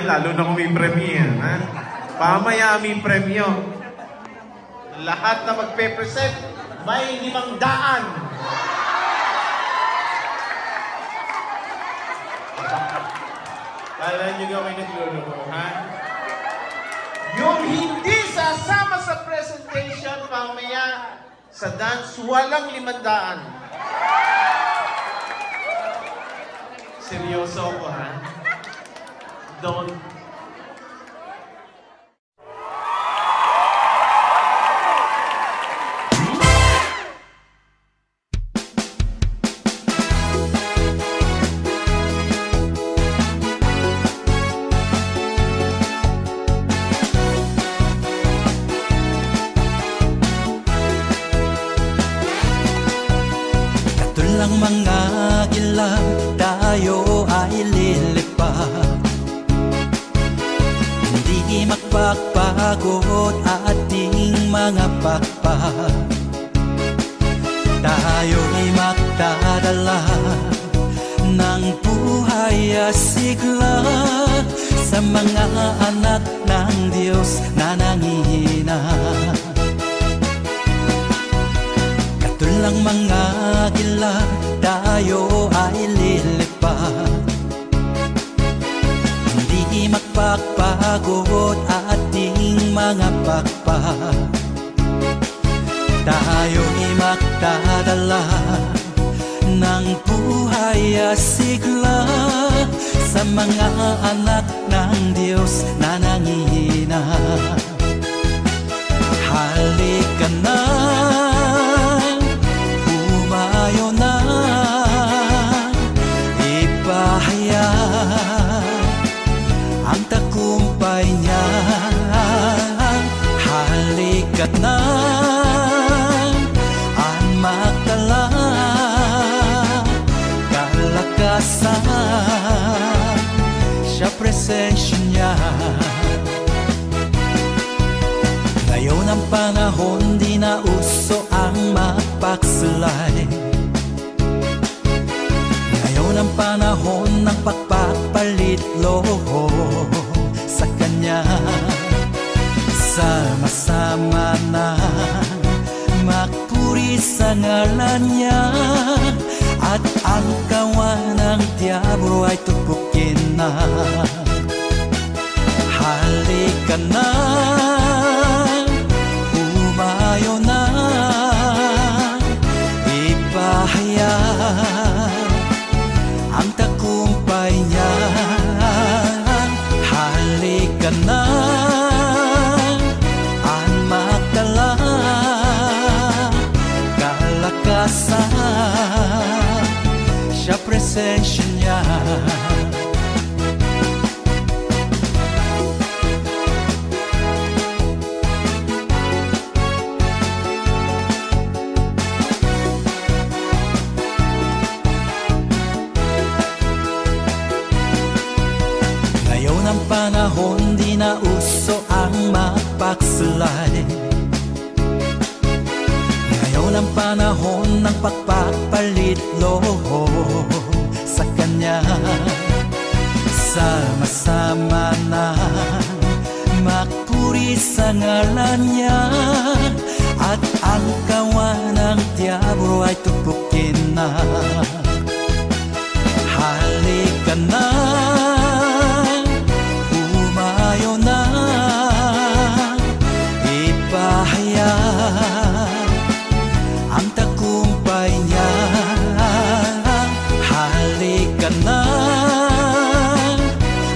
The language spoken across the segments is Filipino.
yan, lalo na kung may premyo. Ha? Pamaya may premyo. Lahat na magpe-present, may 500. Kala nyo gawin nagluloko, ha? Yung hindi sasama sa presentation, pamaya sa dance, walang 500. Seryoso ako, ha? Don't. Katulang mga gilang, tayo ay lilipad. Hindi magpapagod ating mga pakpak. Tayo'y magdadala ng buhay asigla sa mga anak ng Diyos na nangihina. Katulang mga gila, tayo ay lilipad. Hindi magpapagod ating mga pakpak. Tayo'y magdadala ng buhay asigla sa mga anak ng Diyos na nangihina. Halika na, humayo na, ipahayag ang tagumpay niya. Halika na, magdala kalakasan sa presensya niya. Ngayon ang panahon, di na uso ang magpaksulay. Ngayon ang panahon ng pagpapalit loho sa Kanya. Sama-sama na magpuri sa ngalan niya, at ang kawan ng diablo ay tupukin na. Halika na, humayo na, ipahayag ang tagumpay niya. Halika na, sa presensya niya. Ngayon ang panahon, di na uso ang magpaksulay. Ngayon ang panahon ng pagpapalit loho sa Kanya. Sama-sama na magpuri sa ngalan niya, at ang kawan ng diablo ay tupukin na. Halika na, humayo na, ipahayag ang tagumpay niya. Halika na,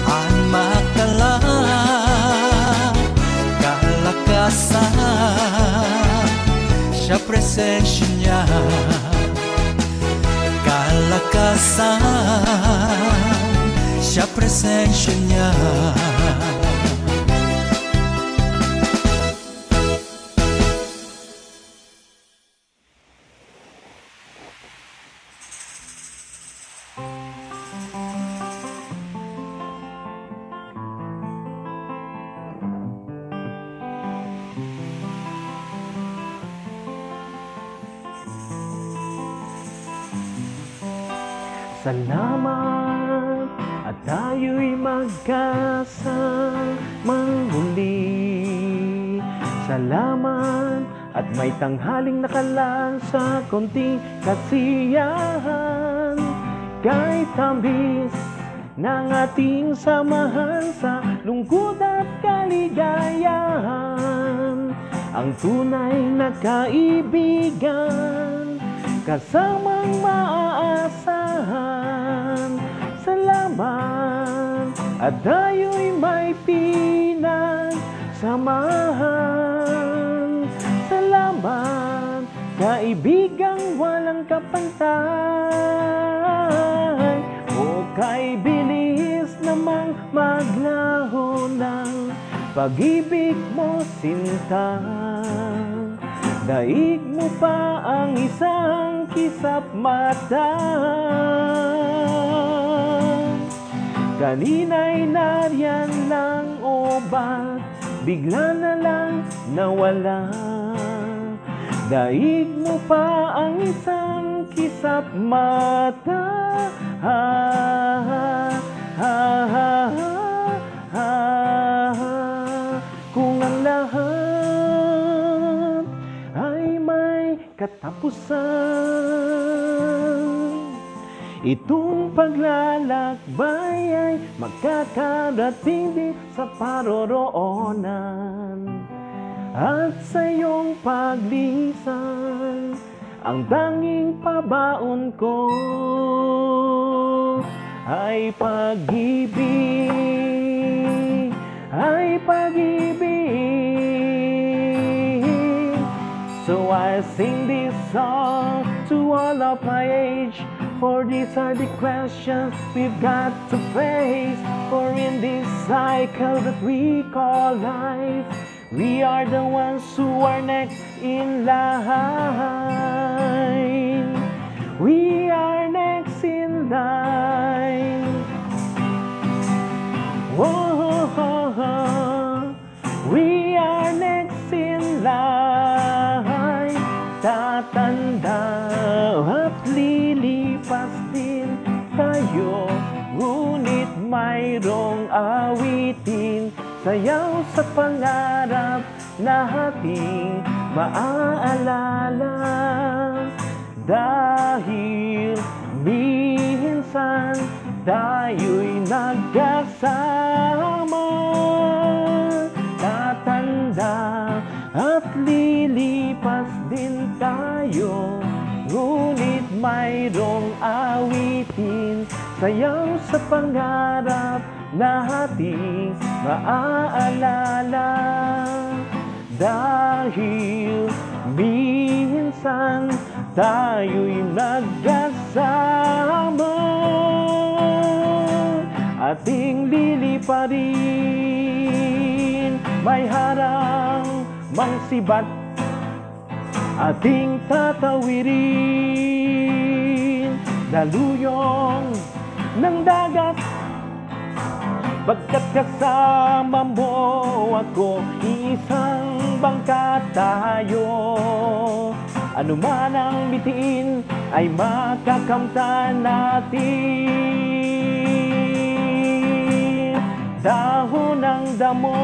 ang magdala kalakasan sa presensya niya. Kalakasan sa presensya niya. Salamat at tayo'y magkasamang muli. Salamat at may tanghaling nakalaan sa konting kasiyahan. Kahit tambis ng ating samahan sa lungkot at kaligayahan, ang tunay na kaibigan, kasamang maaasahan. Salamat at tayo'y may pinagsamahan. Salamat, kaibigang walang kapantay. O kay bilis namang maglaho ng pag-ibig mo, sinta. Daig mo pa ang isang kisap mata. Kanina'y nariyan lang o ba't bigla na lang nawala? Daig mo pa ang isang kisap mata. Ha, ha, ha, ha, ha, ha. Kung ang lahat ay may katapusan, itong paglalakbay ay makakarating din sa paroroonan. At sa iyong paglisan, ang tanging pabaon ko ay pag-ibig, ay pag-ibig. So I sing this song to all of my age, for these are the questions we've got to face. For in this cycle that we call life, we are the ones who are next in line. We are next in line. Whoa, we are next in line. Tatanda at lilipas din tayo, ngunit mayroong awitin, sayaw sa pangarap na ating maaalala. Dahil minsan tayo'y nagkasama, tatanda at lilipas din tayo, ngunit mayroong awitin, sayaw sa pangarap na ating maaalala. Dahil minsan tayo'y nagkasama, ating liliparin, may harang mang sibat, ating tatawirin, daluyong ng dagat. Pagkat kasama mo ako, isang bangka tayo. Ano man ang bitiin ay makakamtan natin. Dahon ng damo